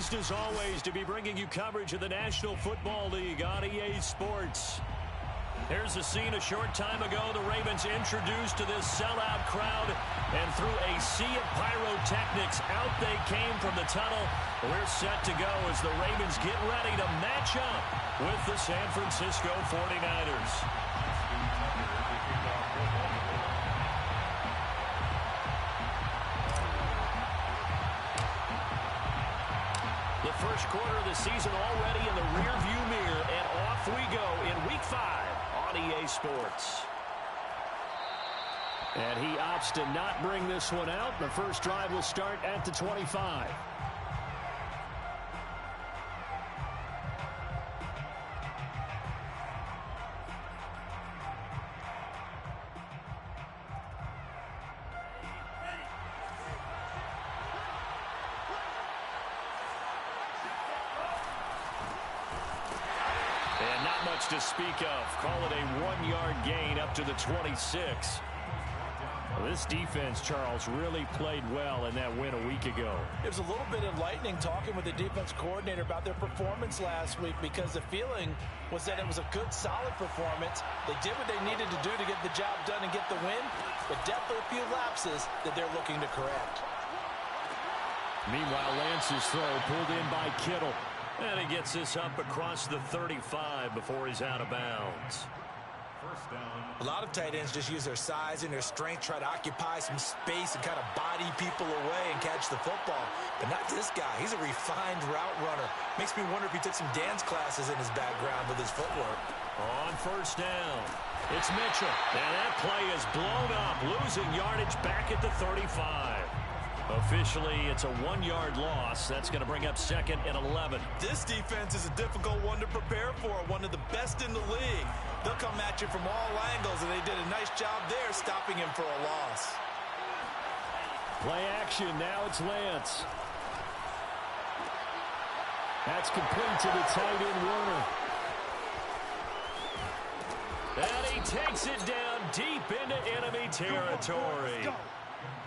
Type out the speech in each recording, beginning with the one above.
Pleased as always to be bringing you coverage of the National Football League on EA Sports. Here's a scene a short time ago. The Ravens introduced to this sellout crowd, and through a sea of pyrotechnics, out they came from the tunnel. We're set to go as the Ravens get ready to match up with the San Francisco 49ers. The first quarter of the season already in the rearview mirror, and off we go in Week 5 on EA Sports. And he opts to not bring this one out. The first drive will start at the 25. To speak of. Call it a 1-yard gain up to the 26. Well, this defense, Charles, really played well in that win a week ago. It was a little bit enlightening talking with the defense coordinator about their performance last week, because the feeling was that it was a good, solid performance. They did what they needed to do to get the job done and get the win, but definitely a few lapses that they're looking to correct. Meanwhile, Lance's throw pulled in by Kittle. And he gets this up across the 35 before he's out of bounds. First down. A lot of tight ends just use their size and their strength, try to occupy some space and kind of body people away and catch the football. But not this guy. He's a refined route runner. Makes me wonder if he took some dance classes in his background with his footwork. On first down, it's Mitchell. And that play is blown up, losing yardage back at the 35. Officially, it's a 1-yard loss. That's going to bring up 2nd and 11. This defense is a difficult one to prepare for, one of the best in the league. They'll come at you from all angles, and they did a nice job there stopping him for a loss. Play action. Now it's Lance. That's complete to the tight end, Warner. And he takes it down deep into enemy territory.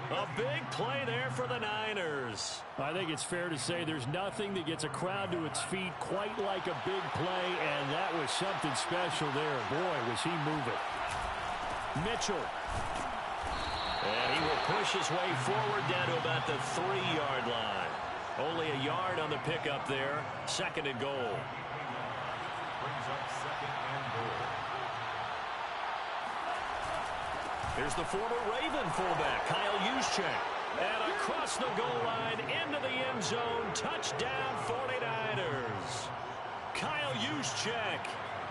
A big play there for the Niners. I think it's fair to say there's nothing that gets a crowd to its feet quite like a big play, and that was something special there. Boy, was he moving. Mitchell. And he will push his way forward down to about the 3-yard line. Only a yard on the pickup there. 2nd and goal. Brings up 2nd and goal. Here's the former Raven fullback, Kyle Juszczyk. And across the goal line, into the end zone, touchdown 49ers. Kyle Juszczyk,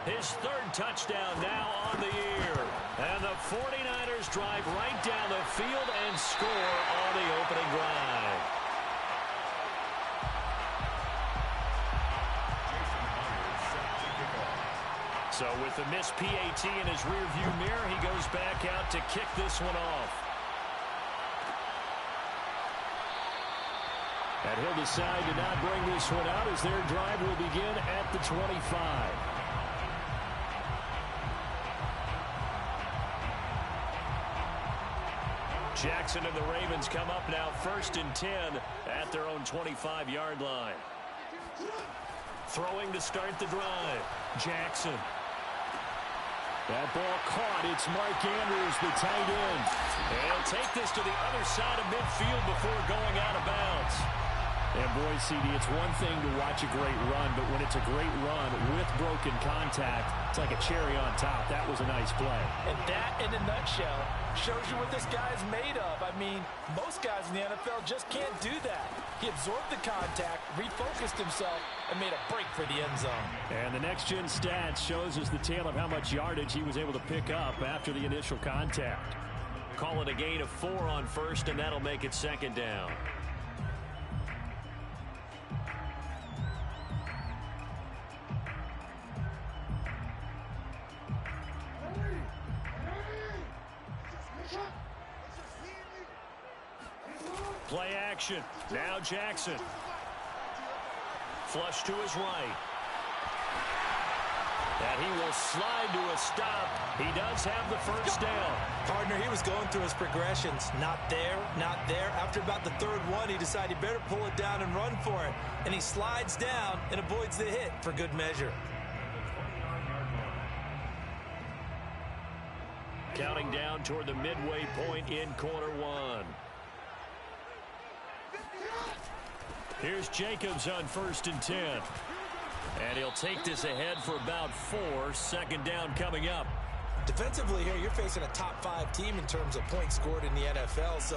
his 3rd touchdown now on the year. And the 49ers drive right down the field and score on the opening drive. So with the missed PAT in his rearview mirror, he goes back out to kick this one off. And he'll decide to not bring this one out as their drive will begin at the 25. Jackson and the Ravens come up now 1st and 10 at their own 25-yard line. Throwing to start the drive. Jackson. That ball caught. It's Mark Andrews, the tight end. And he'll take this to the other side of midfield before going out of bounds. And boy, CD, it's one thing to watch a great run, but when it's a great run with broken contact, it's like a cherry on top. That was a nice play. And that, in a nutshell, shows you what this guy's made of. I mean, most guys in the NFL just can't do that. He absorbed the contact, refocused himself, and made a break for the end zone. And the next-gen stats shows us the tale of how much yardage he was able to pick up after the initial contact. Call it a gain of 4 on first, and that'll make it 2nd down. Play action. Now Jackson. Flush to his right. And he will slide to a stop. He does have the first down. Partner, he was going through his progressions. Not there, not there. After about the third one, he decided he better pull it down and run for it. And he slides down and avoids the hit for good measure. Counting down toward the midway point in quarter one. Here's Jacobs on 1st and 10. And he'll take this ahead for about 4. Second down coming up. Defensively here, you're facing a top 5 team in terms of points scored in the NFL. So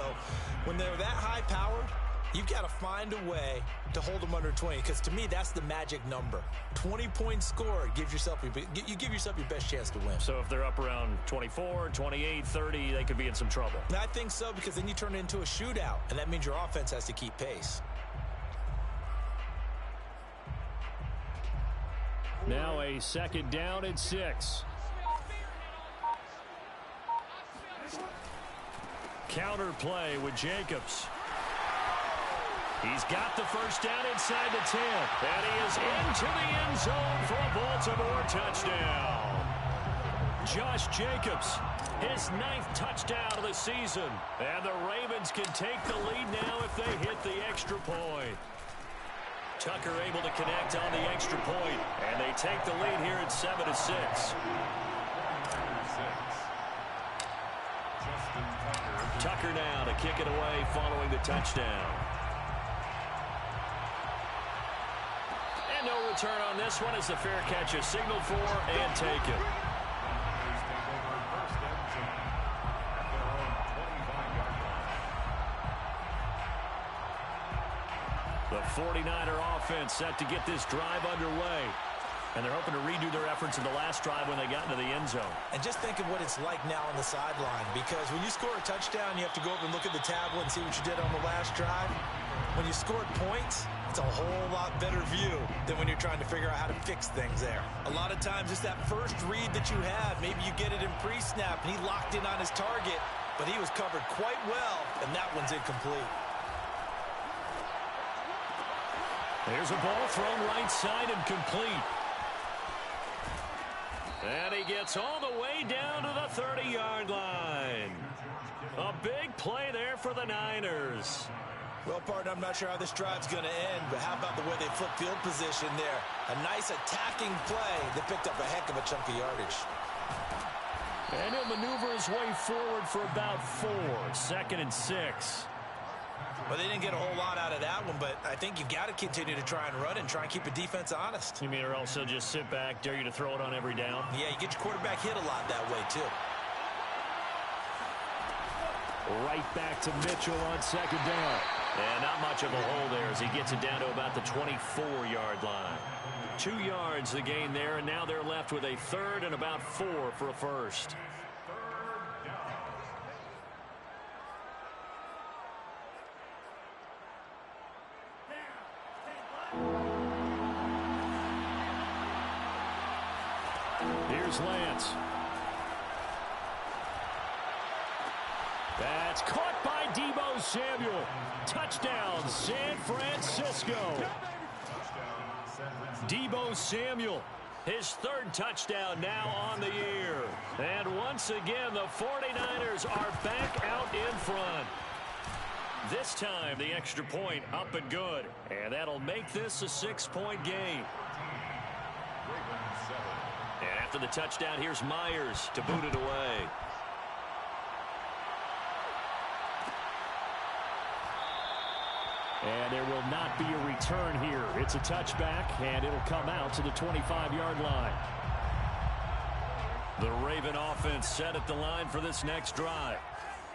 when they're that high powered, you've got to find a way to hold them under 20. Because to me, that's the magic number. 20 points scored gives yourself you give yourself your best chance to win. So if they're up around 24, 28, 30, they could be in some trouble. And I think so, because then you turn it into a shootout. And that means your offense has to keep pace. Now a second down and 6. Counter play with Jacobs. He's got the first down inside the 10. And he is into the end zone for a Baltimore touchdown. Josh Jacobs, his 9th touchdown of the season. And the Ravens can take the lead now if they hit the extra point. Tucker able to connect on the extra point, and they take the lead here at 7-6. Tucker now to kick it away following the touchdown. And no return on this one as the fair catch is signaled for and taken. The 49er offense set to get this drive underway. And they're hoping to redo their efforts in the last drive when they got into the end zone. And just think of what it's like now on the sideline. Because when you score a touchdown, you have to go over and look at the tablet and see what you did on the last drive. When you scored points, it's a whole lot better view than when you're trying to figure out how to fix things there. A lot of times it's that first read that you have. Maybe you get it in pre-snap, and he locked in on his target, but he was covered quite well, and that one's incomplete. There's a ball thrown right side and complete. And he gets all the way down to the 30-yard line. A big play there for the Niners. Well, partner, I'm not sure how this drive's going to end, but how about the way they flip field position there? A nice attacking play that picked up a heck of a chunk of yardage. And he'll maneuver his way forward for about 4. 2nd and 6. Well, they didn't get a whole lot out of that one, but I think you've got to continue to try and run and try and keep a defense honest. You mean, or also just sit back, dare you to throw it on every down? Yeah, you get your quarterback hit a lot that way, too. Right back to Mitchell on 2nd down. And not much of a hole there as he gets it down to about the 24-yard line. 2 yards the gain there, and now they're left with a 3rd and about 4 for a first. Here's Lance. That's caught by Deebo Samuel. Touchdown, San Francisco. Deebo Samuel, his 3rd touchdown now on the year. And once again, the 49ers are back out in front. This time, the extra point up and good. And that'll make this a 6-point game. And after the touchdown, here's Myers to boot it away. And there will not be a return here. It's a touchback, and it'll come out to the 25-yard line. The Raven offense set at the line for this next drive.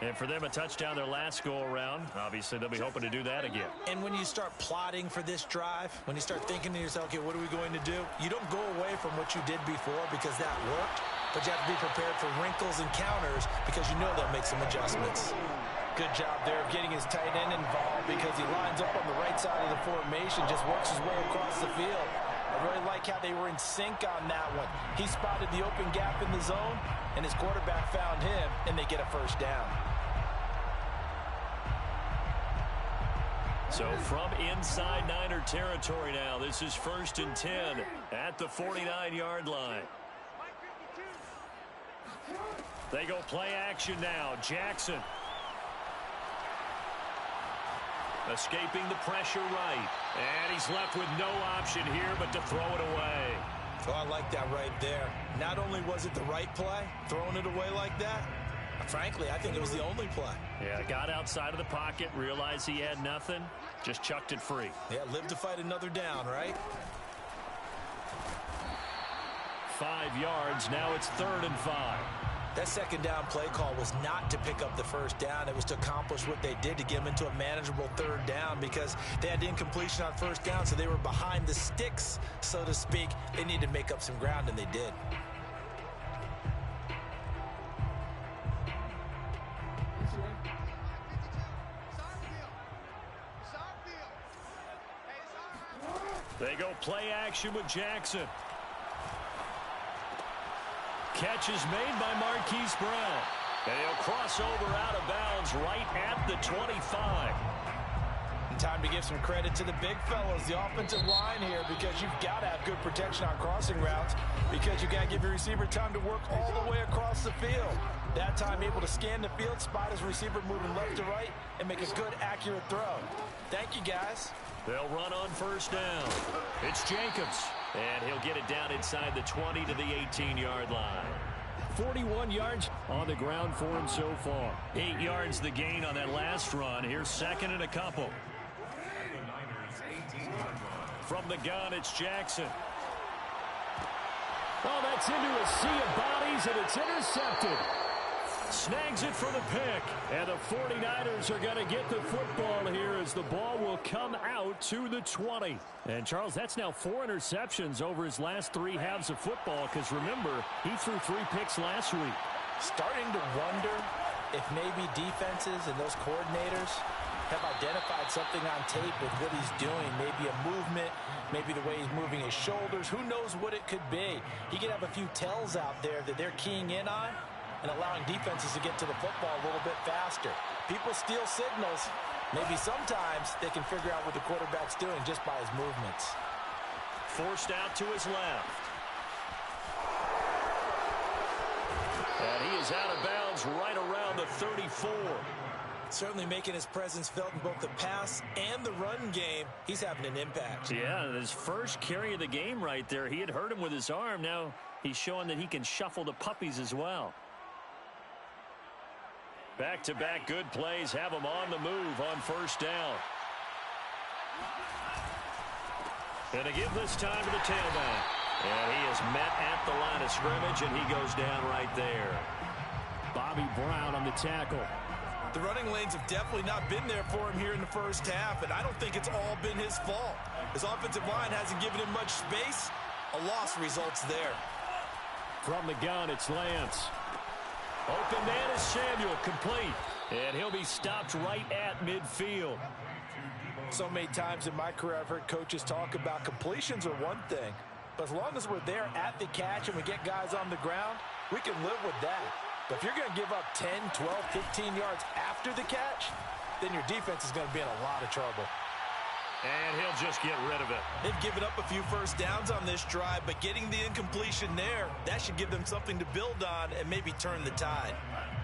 And for them, a touchdown their last go-around. Obviously, they'll be hoping to do that again. And when you start plotting for this drive, when you start thinking to yourself, okay, what are we going to do? You don't go away from what you did before because that worked, but you have to be prepared for wrinkles and counters because you know they'll make some adjustments. Good job there of getting his tight end involved because he lines up on the right side of the formation, just works his way across the field. I really like how they were in sync on that one. He spotted the open gap in the zone, and his quarterback found him, and they get a first down. So from inside Niner territory now, this is 1st and 10 at the 49-yard line. They go play action now. Jackson. Escaping the pressure right. And he's left with no option here but to throw it away. Oh, I like that right there. Not only was it the right play, throwing it away like that, frankly, I think it was the only play. Yeah, got outside of the pocket, realized he had nothing, just chucked it free. Yeah, live to fight another down, right? 5 yards, now it's 3rd and 5. That second down play call was not to pick up the first down. It was to accomplish what they did to get them into a manageable 3rd down because they had incompletion on first down, so they were behind the sticks, so to speak. They needed to make up some ground, and they did. They go play action with Jackson. Catch is made by Marquise Brown. And he'll cross over out of bounds right at the 25. And time to give some credit to the big fellows, the offensive line here, because you've got to have good protection on crossing routes because you got to give your receiver time to work all the way across the field. That time able to scan the field, spot his receiver moving left to right, and make a good, accurate throw. Thank you, guys. They'll run on first down. It's Jacobs. And he'll get it down inside the 20 to the 18-yard line. 41 yards on the ground for him so far. 8 yards the gain on that last run. Here's 2nd and a couple. From the gun, it's Jackson. Oh, that's into a sea of bodies, and it's intercepted. Snags it for the pick. And the 49ers are going to get the football here as the ball will come out to the 20. And, Charles, that's now 4 interceptions over his last 3 halves of football because, remember, he threw 3 picks last week. Starting to wonder if maybe defenses and those coordinators have identified something on tape with what he's doing. Maybe a movement, maybe the way he's moving his shoulders. Who knows what it could be? He could have a few tells out there that they're keying in on and allowing defenses to get to the football a little bit faster. People steal signals. Maybe sometimes they can figure out what the quarterback's doing just by his movements. Forced out to his left. And he is out of bounds right around the 34. Certainly making his presence felt in both the pass and the run game. He's having an impact. Yeah, his first carry of the game right there. He had hurt him with his arm. Now he's showing that he can shuffle the puppies as well. Back-to-back good plays have him on the move on first down. And to give this time to the tailback. And he is met at the line of scrimmage, and he goes down right there. Bobby Brown on the tackle. The running lanes have definitely not been there for him here in the first half, and I don't think it's all been his fault. His offensive line hasn't given him much space. A loss results there. From the gun, it's Lance. Open man is Samuel, complete. And he'll be stopped right at midfield. So many times in my career I've heard coaches talk about completions are one thing, but as long as we're there at the catch and we get guys on the ground, we can live with that. But if you're going to give up 10, 12, 15 yards after the catch, then your defense is going to be in a lot of trouble. And he'll just get rid of it. They've given up a few first downs on this drive, but getting the incompletion there, that should give them something to build on and maybe turn the tide.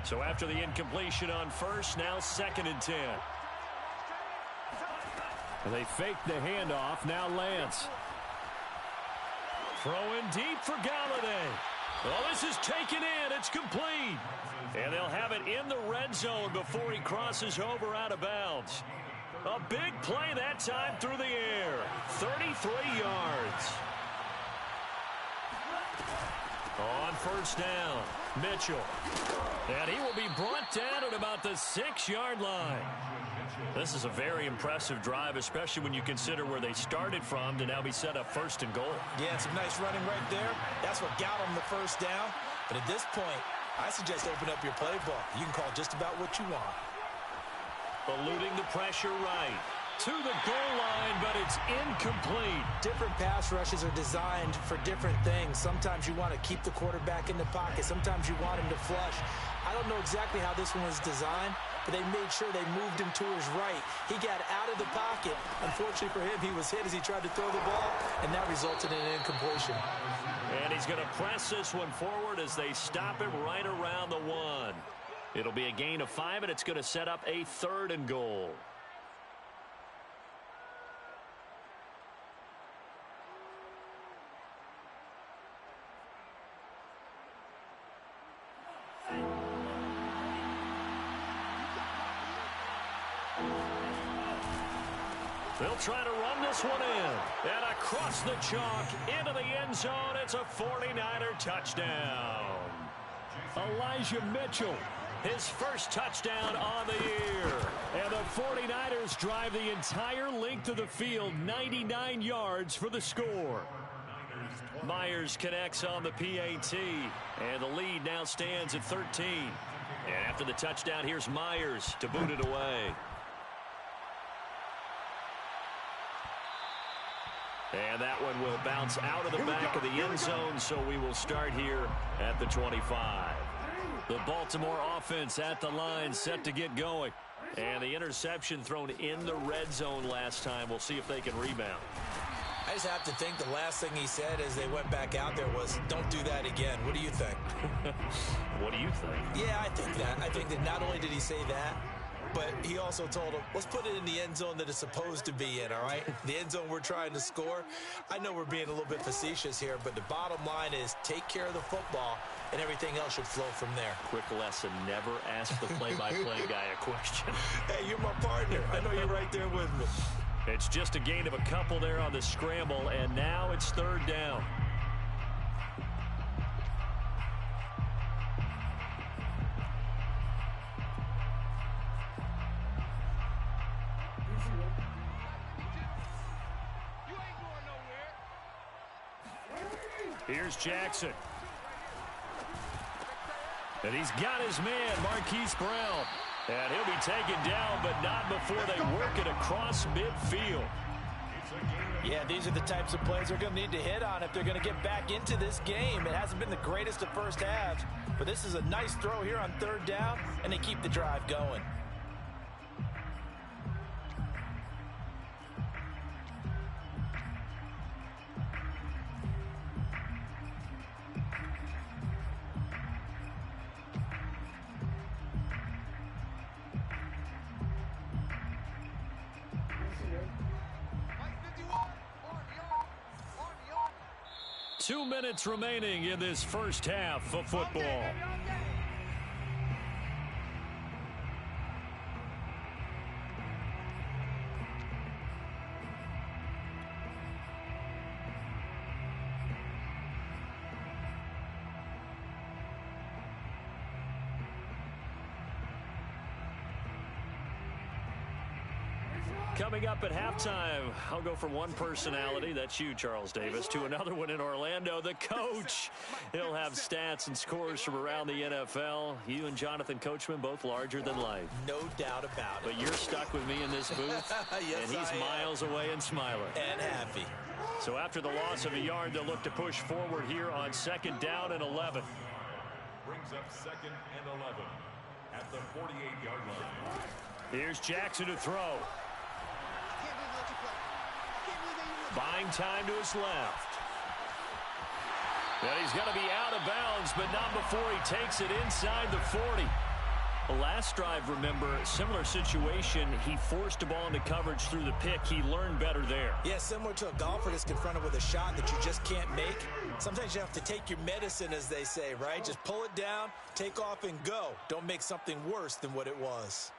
So after the incompletion on first, now 2nd and 10. And they fake the handoff. Now Lance. Throwing deep for Galladay. Well, this is taken in. It's complete. And they'll have it in the red zone before he crosses over out of bounds. A big play that time through the air. 33 yards. On first down, Mitchell. And he will be brought down at about the 6-yard line. This is a very impressive drive, especially when you consider where they started from to now be set up 1st and goal. Yeah, some nice running right there. That's what got them the first down. But at this point, I suggest open up your playbook. You can call just about what you want. Eluding the pressure right. To the goal line, but it's incomplete. Different pass rushes are designed for different things. Sometimes you want to keep the quarterback in the pocket. Sometimes you want him to flush. I don't know exactly how this one was designed, but they made sure they moved him to his right. He got out of the pocket. Unfortunately for him, he was hit as he tried to throw the ball, and that resulted in an incompletion. And he's going to press this one forward as they stop him right around the 1. It'll be a gain of 5, and it's going to set up a 3rd and goal. They'll try to run this one in. And across the chalk, into the end zone. It's a 49er touchdown. Elijah Mitchell, his first touchdown on the year. And the 49ers drive the entire length of the field, 99 yards for the score. Myers connects on the PAT. And the lead now stands at 13. And after the touchdown, here's Myers to boot it away. And that one will bounce out of the back of the end zone, so we will start here at the 25. The Baltimore offense at the line, set to get going. And the interception thrown in the red zone last time. We'll see if they can rebound. I just have to think the last thing he said as they went back out there was, don't do that again. What do you think? What do you think? Yeah, I think that. I think that not only did he say that, but he also told him, let's put it in the end zone that it's supposed to be in, all right? The end zone we're trying to score. I know we're being a little bit facetious here, but the bottom line is take care of the football, and everything else should flow from there. Quick lesson, never ask the play-by-play guy a question. Hey, you're my partner. I know you're right there with me. It's just a gain of a couple there on the scramble, and now it's 3rd down. Here's Jackson. And he's got his man, Marquise Brown. And he'll be taken down, but not before they work it across midfield. Yeah, these are the types of plays they're going to need to hit on if they're going to get back into this game. It hasn't been the greatest of first halves, but this is a nice throw here on 3rd down, and they keep the drive going. Two minutes remaining in this first half of football. Coming up at halftime, I'll go from one personality, that's you, Charles Davis, to another one in Orlando, the coach. He'll have stats and scores from around the NFL. You and Jonathan Coachman, both larger than life. No doubt about it. But you're stuck with me in this booth, yes, and he's miles away and smiling. And happy. So after the loss of a yard, they'll look to push forward here on 2nd down and 11. Brings up 2nd and 11 at the 48-yard line. Here's Jackson to throw. Buying time to his left. And he's going to be out of bounds, but not before he takes it inside the 40. The last drive, remember, similar situation. He forced a ball into coverage through the pick. He learned better there. Yeah, similar to a golfer that's confronted with a shot that you just can't make. Sometimes you have to take your medicine, as they say, right? Just pull it down, take off, and go. Don't make something worse than what it was.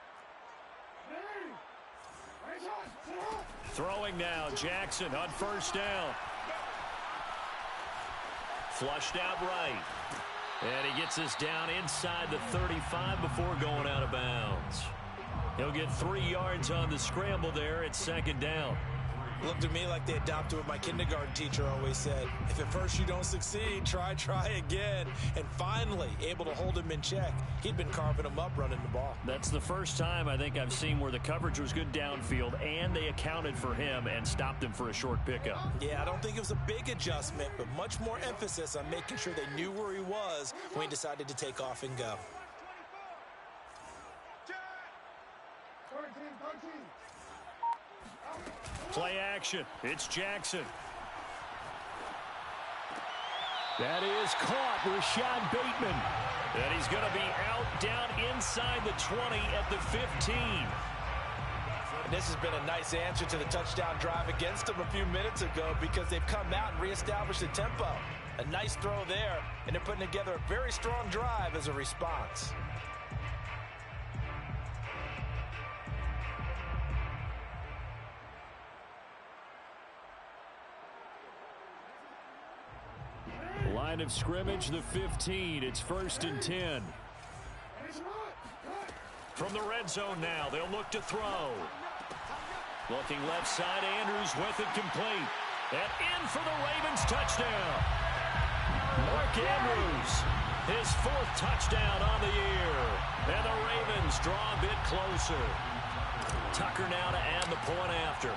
Throwing now, Jackson on 1st down. Flushed out right. And he gets us down inside the 35 before going out of bounds. He'll get 3 yards on the scramble there at 2nd down. Looked to me like they adopted what my kindergarten teacher always said. If at first you don't succeed, try again. And finally, able to hold him in check. He'd been carving him up running the ball. That's the first time I think I've seen where the coverage was good downfield and they accounted for him and stopped him for a short pickup. Yeah, I don't think it was a big adjustment, but much more emphasis on making sure they knew where he was when he decided to take off and go. Play action. It's Jackson. That is caught. Rashad Bateman. And he's going to be out down inside the 20 at the 15. And this has been a nice answer to the touchdown drive against them a few minutes ago because they've come out and reestablished the tempo. A nice throw there, and they're putting together a very strong drive as a response. Line of scrimmage, the 15. It's 1st and 10. From the red zone now, they'll look to throw. Looking left side, Andrews with it complete. And in for the Ravens touchdown. Mark Andrews, his 4th touchdown on the year. And the Ravens draw a bit closer. Tucker now to add the point after.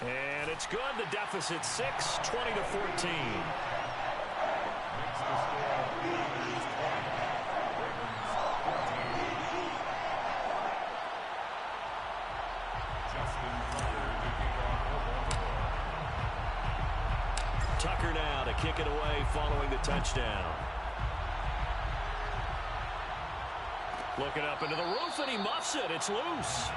And it's good. The deficit 6, 20-14. Tucker now to kick it away following the touchdown. Looking up into the roof, and he muffs it. It's loose.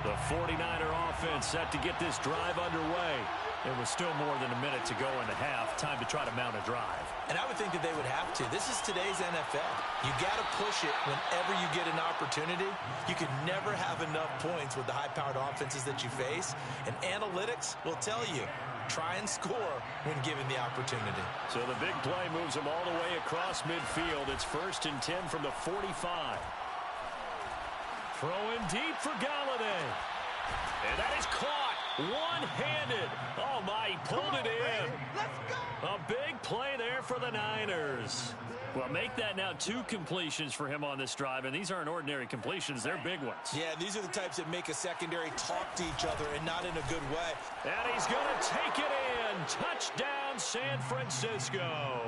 The 49er offense set to get this drive underway. It was still more than a minute to go in the half. Time to try to mount a drive. And I would think that they would have to. This is today's NFL. You got to push it whenever you get an opportunity. You can never have enough points with the high-powered offenses that you face. And analytics will tell you, try and score when given the opportunity. So the big play moves them all the way across midfield. It's 1st and 10 from the 45. Throwing deep for Galladay. And that is caught one-handed. Oh, my, he pulled it in. Let's go. A big play there for the Niners. Well, make that now 2 completions for him on this drive, and these aren't ordinary completions. They're big ones. Yeah, these are the types that make a secondary talk to each other and not in a good way. And he's going to take it in. Touchdown, San Francisco.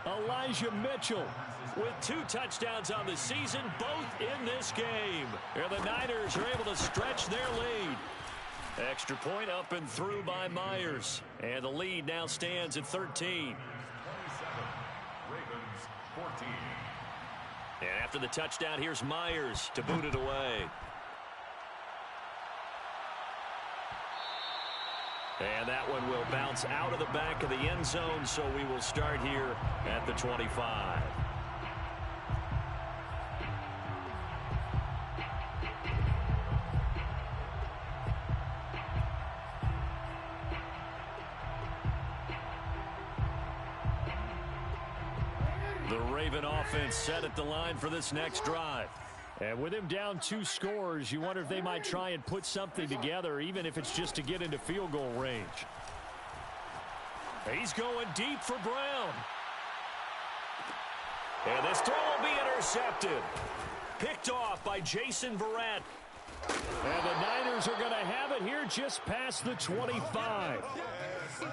Elijah Mitchell with 2 touchdowns on the season, both in this game. And the Niners are able to stretch their lead. Extra point up and through by Myers. And the lead now stands at 13. 27. Ravens 14. And after the touchdown, here's Myers to boot it away. And that one will bounce out of the back of the end zone, so we will start here at the 25. The Raven offense set at the line for this next drive. And with him down 2 scores, you wonder if they might try and put something together, even if it's just to get into field goal range. He's going deep for Brown. And this throw will be intercepted. Picked off by Jason Verrett. And the Niners are going to have it here just past the 25.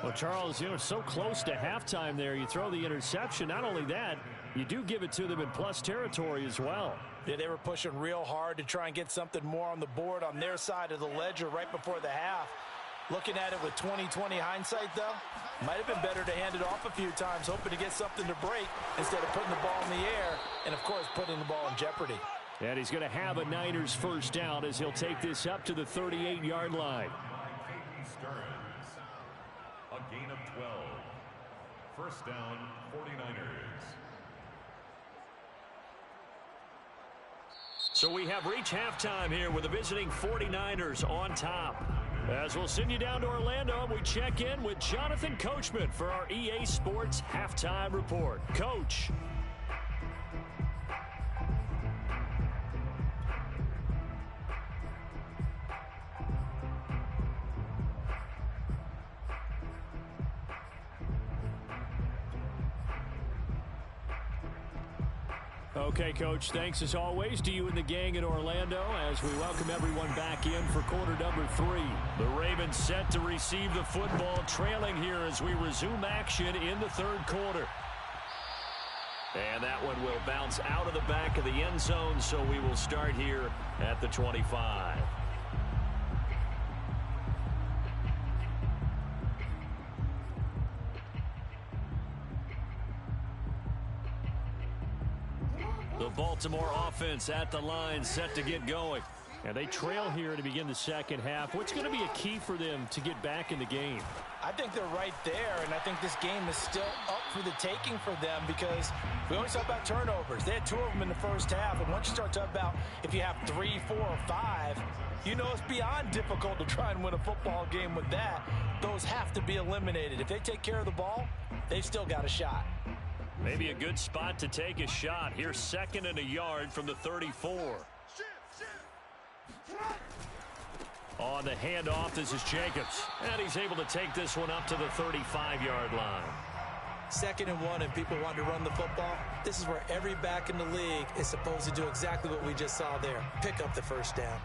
Well, Charles, you know, so close to halftime there. You throw the interception. Not only that, you do give it to them in plus territory as well. Yeah, they were pushing real hard to try and get something more on the board on their side of the ledger right before the half. Looking at it with 20/20 hindsight, though, might have been better to hand it off a few times, hoping to get something to break instead of putting the ball in the air and, of course, putting the ball in jeopardy. And he's going to have a Niners first down as he'll take this up to the 38-yard line. A gain of 12. First down, 49ers. So we have reached halftime here with the visiting 49ers on top. As we'll send you down to Orlando, we check in with Jonathan Coachman for our EA Sports Halftime Report. Coach. Okay, Coach, thanks as always to you and the gang in Orlando as we welcome everyone back in for quarter number 3. The Ravens set to receive the football, trailing here as we resume action in the third quarter. And that one will bounce out of the back of the end zone, so we will start here at the 25. The Baltimore offense at the line, set to get going. And they trail here to begin the second half. What's going to be a key for them to get back in the game? I think they're right there, and I think this game is still up for the taking for them because we always talk about turnovers. They had 2 of them in the first half, and once you start talking about if you have 3, 4, or 5, you know it's beyond difficult to try and win a football game with that. Those have to be eliminated. If they take care of the ball, they've still got a shot. Maybe a good spot to take a shot. Here's 2nd and a yard from the 34. On the handoff, this is Jacobs. And he's able to take this one up to the 35-yard line. 2nd and 1 and people want to run the football. This is where every back in the league is supposed to do exactly what we just saw there. Pick up the first down.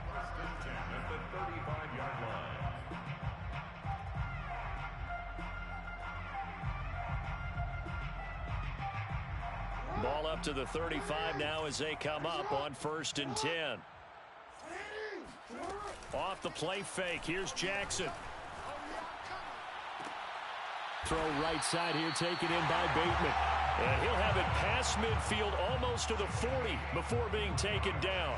Ball up to the 35 now as they come up on 1st and 10. Off the play fake. Here's Jackson. Throw right side here, taken in by Bateman. And he'll have it past midfield almost to the 40 before being taken down.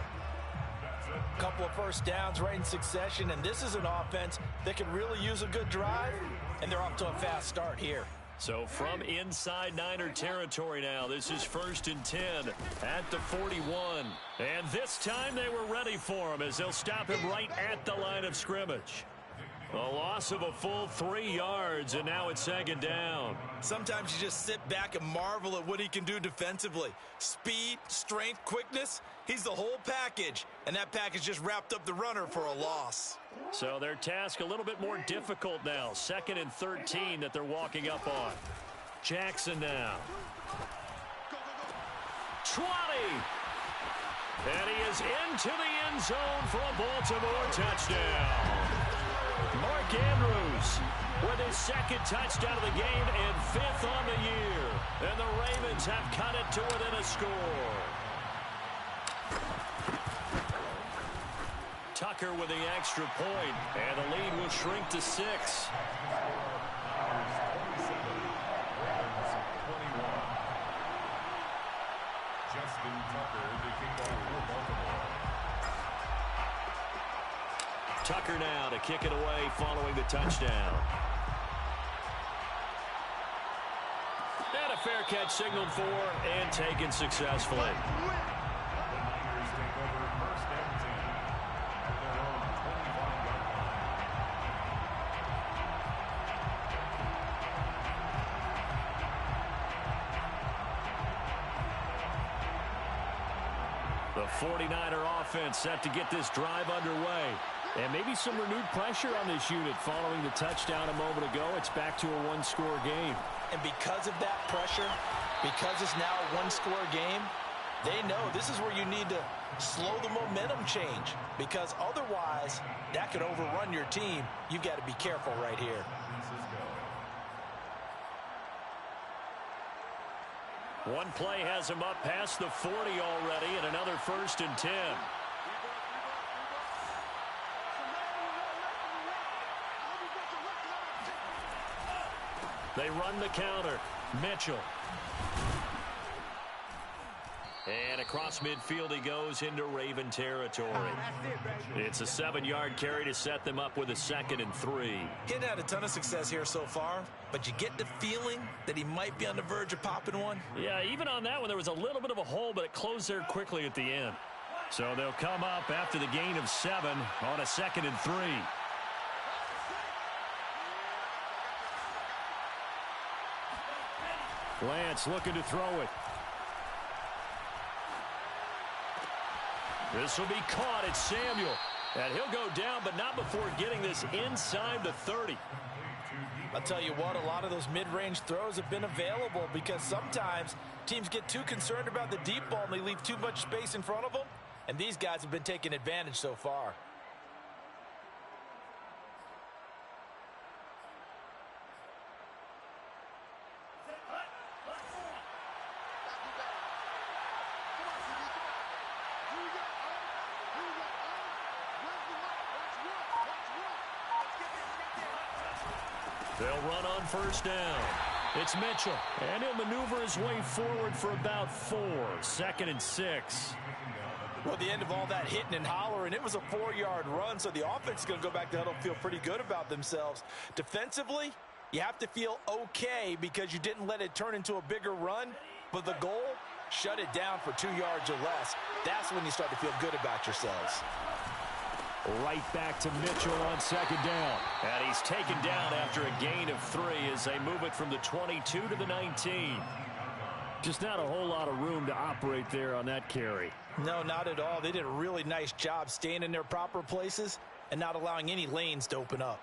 A couple of first downs right in succession, and this is an offense that could really use a good drive, and they're off to a fast start here. So from inside Niner territory now, this is 1st and 10 at the 41. And this time they were ready for him as they'll stop him right at the line of scrimmage. A loss of a full 3 yards, and now it's 2nd down. Sometimes you just sit back and marvel at what he can do defensively. Speed, strength, quickness, he's the whole package. And that package just wrapped up the runner for a loss. So their task a little bit more difficult now. 2nd and 13 that they're walking up on. Jackson now. 20. And he is into the end zone for a Baltimore touchdown. Mark Andrews with his 2nd touchdown of the game and 5th on the year. And the Ravens have cut it to within a score. Tucker with the extra point, and the lead will shrink to 6. Tucker now to kick it away following the touchdown. And a fair catch signaled for and taken successfully. The 49er offense set to get this drive underway. And maybe some renewed pressure on this unit following the touchdown a moment ago. It's back to a 1-score game. And because of that pressure, because it's now a 1-score game, they know this is where you need to slow the momentum change. Because otherwise, that could overrun your team. You've got to be careful right here. One play has him up past the 40 already, and another 1st and 10. They run the counter. Mitchell. And across midfield he goes into Raven territory. It's a 7-yard carry to set them up with a 2nd and 3. He hadn't had a ton of success here so far, but you get the feeling that he might be on the verge of popping one. Yeah, even on that one there was a little bit of a hole, but it closed there quickly at the end. So they'll come up after the gain of 7 on a 2nd and 3. Lance looking to throw it. This will be caught. It's Samuel. And he'll go down, but not before getting this inside the 30. I'll tell you what, a lot of those mid-range throws have been available because sometimes teams get too concerned about the deep ball and they leave too much space in front of them, and these guys have been taking advantage so far. They'll run on first down. It's Mitchell, and he'll maneuver his way forward for about 4. 2nd and 6. Well, the end of all that hitting and hollering, it was a 4-yard run, so the offense is going to go back to huddle, feel pretty good about themselves. Defensively, you have to feel okay because you didn't let it turn into a bigger run, but the goal, shut it down for 2 yards or less. That's when you start to feel good about yourselves. Right back to Mitchell on 2nd down. And he's taken down after a gain of 3 as they move it from the 22 to the 19. Just not a whole lot of room to operate there on that carry. No, not at all. They did a really nice job staying in their proper places and not allowing any lanes to open up.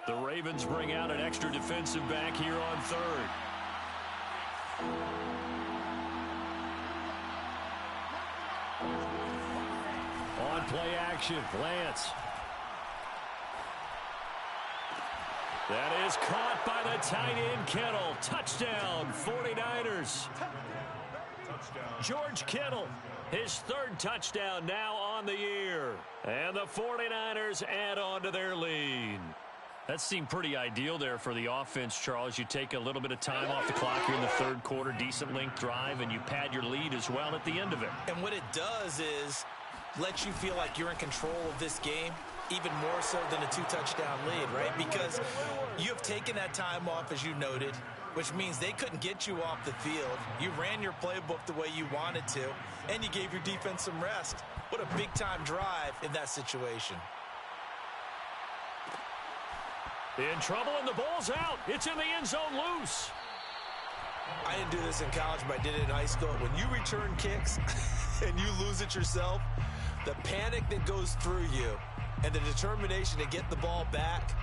The Ravens bring out an extra defensive back here on 3rd. On play action, Lance. That is caught by the tight end, Kittle. Touchdown, 49ers. George Kittle, his 3rd touchdown now on the year. And the 49ers add on to their lead. That seemed pretty ideal there for the offense, Charles. You take a little bit of time off the clock here in the 3rd quarter, decent length drive, and you pad your lead as well at the end of it. And what it does is let you feel like you're in control of this game, even more so than a 2-touchdown lead, right? Because you have taken that time off, as you noted, which means they couldn't get you off the field. You ran your playbook the way you wanted to, and you gave your defense some rest. What a big-time drive in that situation. In trouble, and the ball's out. It's in the end zone loose. I didn't do this in college, but I did it in high school. When you return kicks and you lose it yourself, the panic that goes through you and the determination to get the ball back,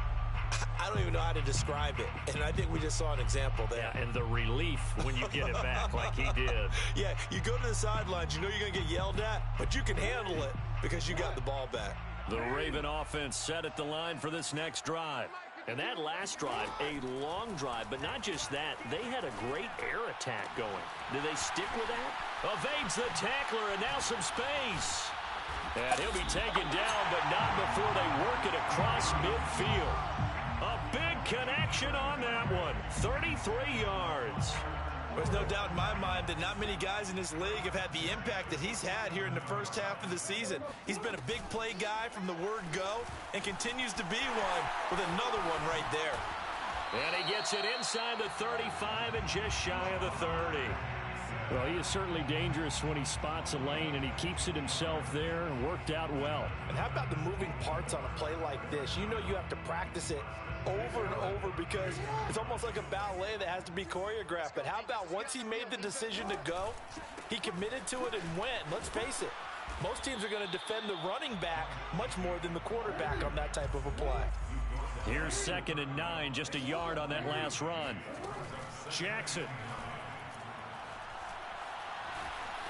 I don't even know how to describe it. And I think we just saw an example there. Yeah, and the relief when you get it back like he did. Yeah, you go to the sidelines, you know you're going to get yelled at, but you can handle it because you got the ball back. The Raven offense set at the line for this next drive. And that last drive, a long drive, but not just that, they had a great air attack going. Did they stick with that? Evades the tackler, and now some space. And he'll be taken down, but not before they work it across midfield. A big connection on that one, 33 yards. There's no doubt in my mind that not many guys in this league have had the impact that he's had here in the first half of the season. He's been a big play guy from the word go and continues to be one with another one right there. And he gets it inside the 35 and just shy of the 30. Well, he is certainly dangerous when he spots a lane, and he keeps it himself there and worked out well. And how about the moving parts on a play like this? You know you have to practice it over and over because it's almost like a ballet that has to be choreographed. But how about once he made the decision to go, he committed to it and went. Let's face it, most teams are going to defend the running back much more than the quarterback on that type of a play. Here's 2nd and 9, just a yard on that last run. Jackson.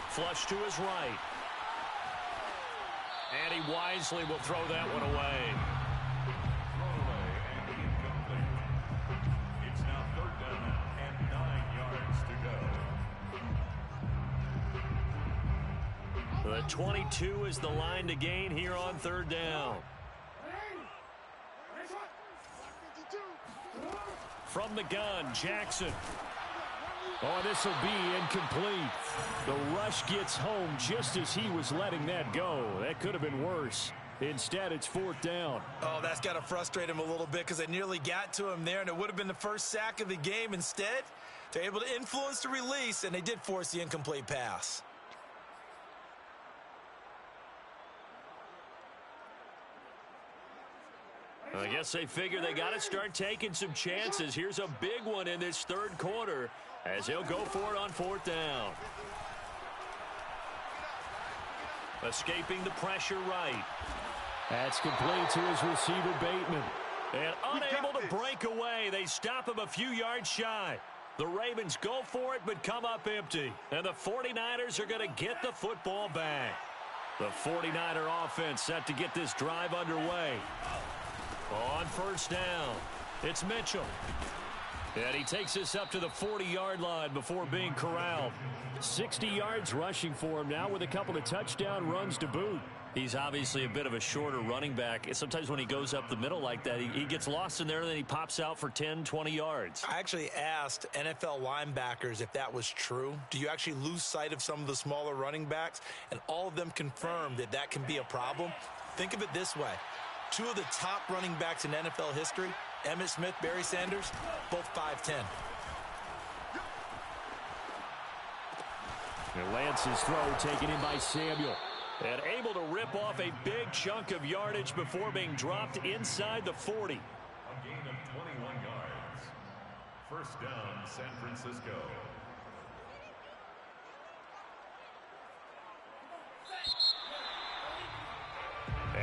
Flush to his right. And he wisely will throw that one away. It's now 3rd down and 9 yards to go. The 22 is the line to gain here on 3rd down. From the gun, Jackson. Oh, this will be incomplete. The rush gets home just as he was letting that go. That could have been worse. Instead, it's 4th down. Oh, that's got to frustrate him a little bit because they nearly got to him there, and it would have been the first sack of the game. Instead, they're able to influence the release, and they did force the incomplete pass. I guess they figure they got to start taking some chances. Here's a big one in this 3rd quarter as he'll go for it on 4th down. Escaping the pressure right. That's complete to his receiver, Bateman. And unable to break away. They stop him a few yards shy. The Ravens go for it but come up empty. And the 49ers are going to get the football back. The 49er offense set to get this drive underway. On first down, it's Mitchell. And he takes this up to the 40-yard line before being corralled. 60 yards rushing for him now with a couple of touchdown runs to boot. He's obviously a bit of a shorter running back. Sometimes when he goes up the middle like that, he gets lost in there, and then he pops out for 10, 20 yards. I actually asked NFL linebackers if that was true. Do you actually lose sight of some of the smaller running backs? And all of them confirmed that that can be a problem. Think of it this way. Two of the top running backs in NFL history, Emmitt Smith, Barry Sanders, both 5'10". And Lance's throw taken in by Samuel. And able to rip off a big chunk of yardage before being dropped inside the 40. A gain of 21 yards. First down, San Francisco.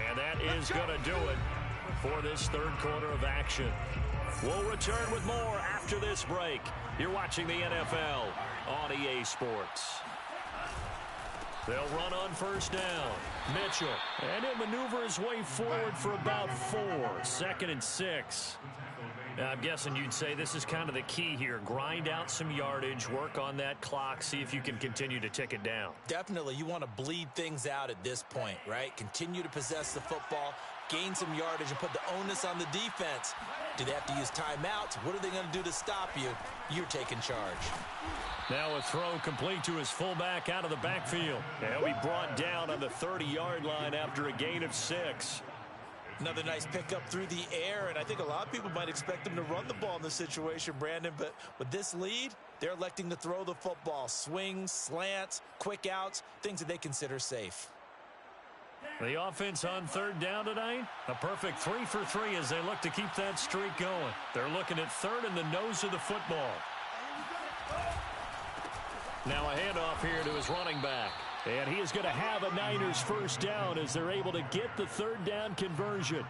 And that is going to do it for this third quarter of action. We'll return with more after this break. You're watching the NFL on EA Sports. They'll run on first down. Mitchell. And he'll maneuver his way forward for about 4. 2nd and 6. Now, I'm guessing you'd say this is kind of the key here. Grind out some yardage, work on that clock, see if you can continue to tick it down. Definitely, you want to bleed things out at this point, right? Continue to possess the football, gain some yardage, and put the onus on the defense. Do they have to use timeouts? What are they going to do to stop you? You're taking charge. Now a throw complete to his fullback out of the backfield. And he'll be brought down on the 30-yard line after a gain of 6. Another nice pickup through the air, and I think a lot of people might expect them to run the ball in this situation, Brandon, but with this lead, they're electing to throw the football. Swings, slants, quick outs, things that they consider safe. The offense on third down tonight, a perfect 3 for 3 as they look to keep that streak going. They're looking at third in the nose of the football. Now a handoff here to his running back. And he is going to have a Niners first down as they're able to get the third down conversion.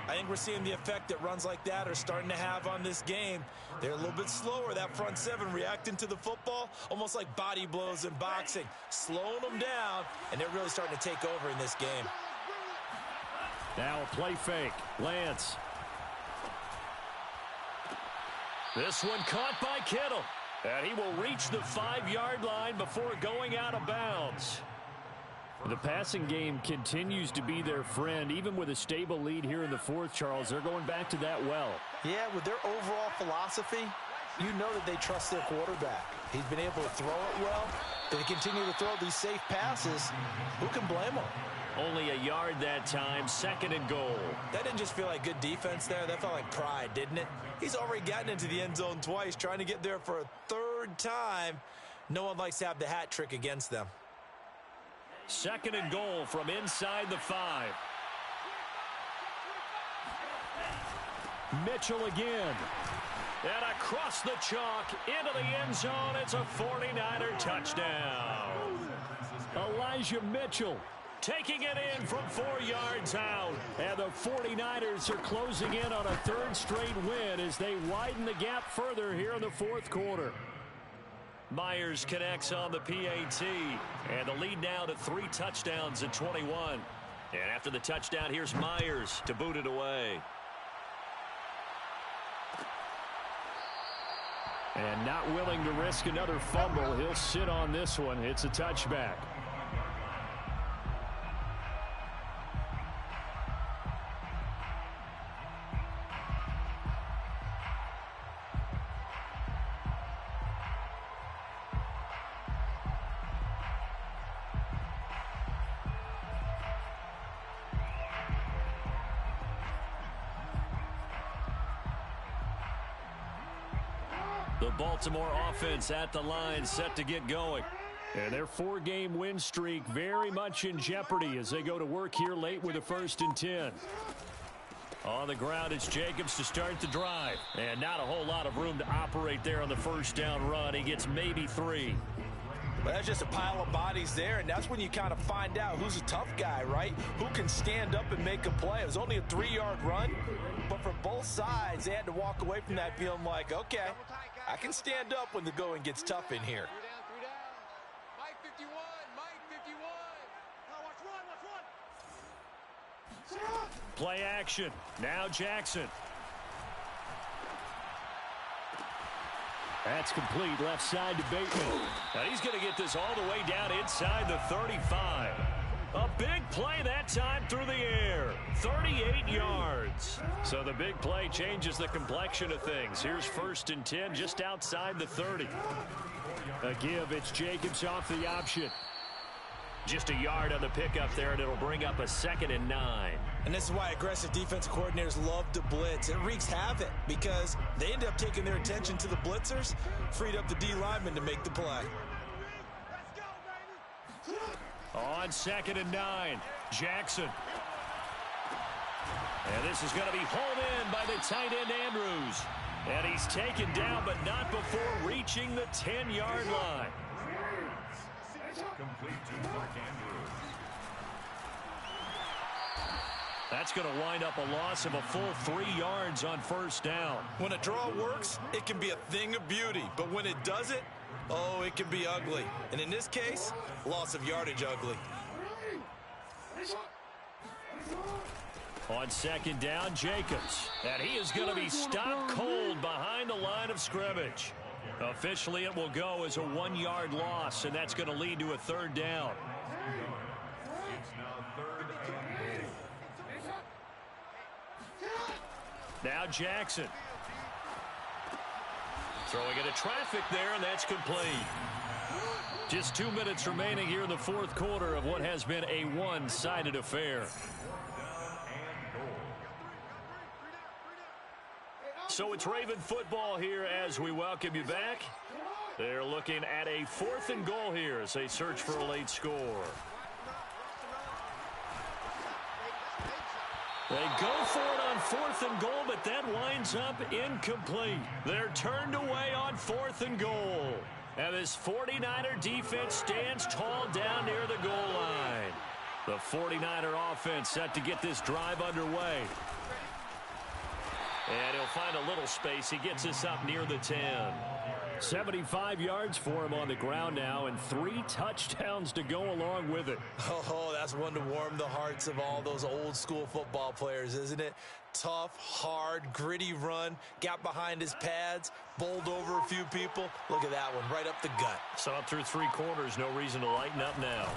I think we're seeing the effect that runs like that are starting to have on this game. They're a little bit slower, that front seven, reacting to the football, almost like body blows in boxing, slowing them down, and they're really starting to take over in this game. Now a play fake. Lance. This one caught by Kittle. And he will reach the 5-yard line before going out of bounds. The passing game continues to be their friend. Even with a stable lead here in the fourth, Charles, they're going back to that well. Yeah, with their overall philosophy, you know that they trust their quarterback. He's been able to throw it well. They continue to throw these safe passes. Who can blame them? Only a yard that time, 2nd and goal. That didn't just feel like good defense there. That felt like pride, didn't it? He's already gotten into the end zone twice, trying to get there for a 3rd time. No one likes to have the hat trick against them. 2nd and goal from inside the 5. Mitchell again. And across the chalk into the end zone. It's a 49er touchdown. Elijah Mitchell taking it in from 4 yards out. And the 49ers are closing in on a 3rd straight win as they widen the gap further here in the 4th quarter. Myers connects on the PAT. And the lead now to 3 touchdowns at 21. And after the touchdown, here's Myers to boot it away. And not willing to risk another fumble. He'll sit on this one. It's a touchback. The Baltimore offense at the line, set to get going. And their 4-game win streak very much in jeopardy as they go to work here late with a 1st and 10. On the ground, it's Jacobs to start the drive. And not a whole lot of room to operate there on the first down run. He gets maybe 3. Well, that's just a pile of bodies there, and that's when you kind of find out who's a tough guy, right? Who can stand up and make a play. It was only a 3-yard run, but for both sides, they had to walk away from that feeling like, okay, I can stand up when the going gets tough in here. Mike 51, Mike 51. Watch one. Play action. Now Jackson. That's complete left side to Bateman. Now he's going to get this all the way down inside the 35. A big play that time through the air. 38 yards. So the big play changes the complexion of things. Here's 1st and 10 just outside the 30. A give. It's Jacobs off the option. Just a yard on the pickup there, and it'll bring up a 2nd and 9. And this is why aggressive defensive coordinators love to blitz. It wreaks havoc because they end up taking their attention to the blitzers, freed up the D lineman to make the play. On 2nd and 9, Jackson. And this is going to be hauled in by the tight end Andrews. And he's taken down, but not before reaching the 10-yard line. Complete to Mark Andrews. That's going to wind up a loss of a full 3 yards on 1st down. When a draw works, it can be a thing of beauty. But when it doesn't, oh, it can be ugly. And in this case, loss of yardage ugly. On 2nd down, Jacobs. And he is going to be stopped cold behind the line of scrimmage. Officially, it will go as a 1-yard loss, and that's going to lead to a 3rd down. It's now 3rd and 8. Now Jackson. Throwing into traffic there, and that's complete. Just 2 minutes remaining here in the 4th quarter of what has been a one-sided affair. So it's Raven football here as we welcome you back. They're looking at a 4th and goal here as they search for a late score. They go for it on 4th and goal, but that winds up incomplete. They're turned away on 4th and goal. And this 49er defense stands tall down near the goal line. The 49er offense set to get this drive underway. And he'll find a little space. He gets us up near the 10. 75 yards for him on the ground now, and 3 touchdowns to go along with it. Oh, that's one to warm the hearts of all those old school football players, isn't it? Tough, hard, gritty run, got behind his pads, bowled over a few people. Look at that one, right up the gut. Saw through 3 quarters, no reason to lighten up now.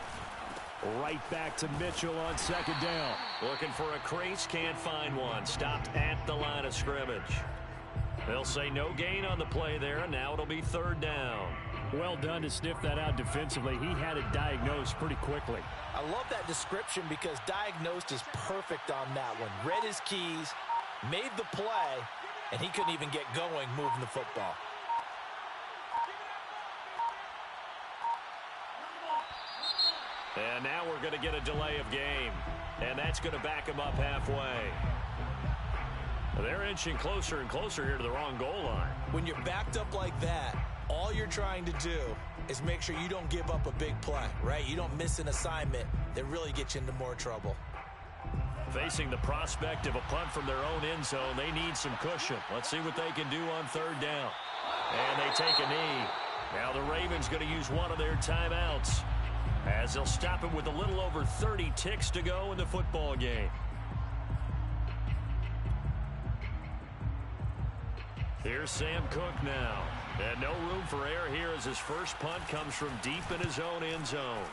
Right back to Mitchell on 2nd down. Looking for a crease, can't find one. Stopped at the line of scrimmage. They'll say no gain on the play there, and now it'll be 3rd down. Well done to sniff that out defensively. He had it diagnosed pretty quickly. I love that description because diagnosed is perfect on that one. Read his keys, made the play, and he couldn't even get going moving the football. And now we're going to get a delay of game. And that's going to back him up halfway. They're inching closer and closer here to the wrong goal line. When you're backed up like that, all you're trying to do is make sure you don't give up a big play, right? You don't miss an assignment that really gets you into more trouble. Facing the prospect of a punt from their own end zone, they need some cushion. Let's see what they can do on 3rd down. And they take a knee. Now the Ravens going to use one of their timeouts, as they'll stop it with a little over 30 ticks to go in the football game. Here's Sam Cook now. And no room for error here as his first punt comes from deep in his own end zone.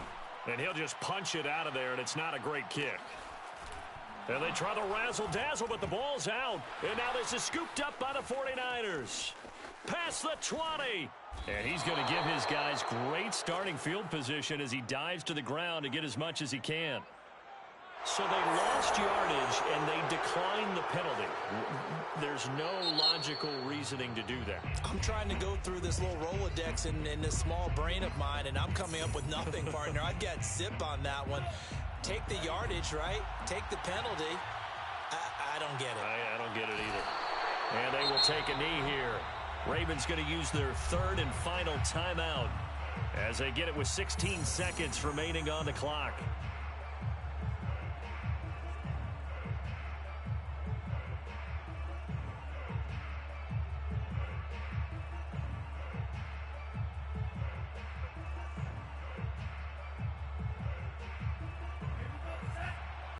And he'll just punch it out of there, and it's not a great kick. And they try to razzle-dazzle, but the ball's out. And now this is scooped up by the 49ers. Past the 20. And he's going to give his guys great starting field position as he dives to the ground to get as much as he can. So they lost yardage, and they declined the penalty. There's no logical reasoning to do that. I'm trying to go through this little Rolodex in this small brain of mine, and I'm coming up with nothing, partner. I'd get zip on that one. Take the yardage, right? Take the penalty. I don't get it. I don't get it either. And they will take a knee here. Ravens going to use their 3rd and final timeout As they get it with 16 seconds remaining on the clock.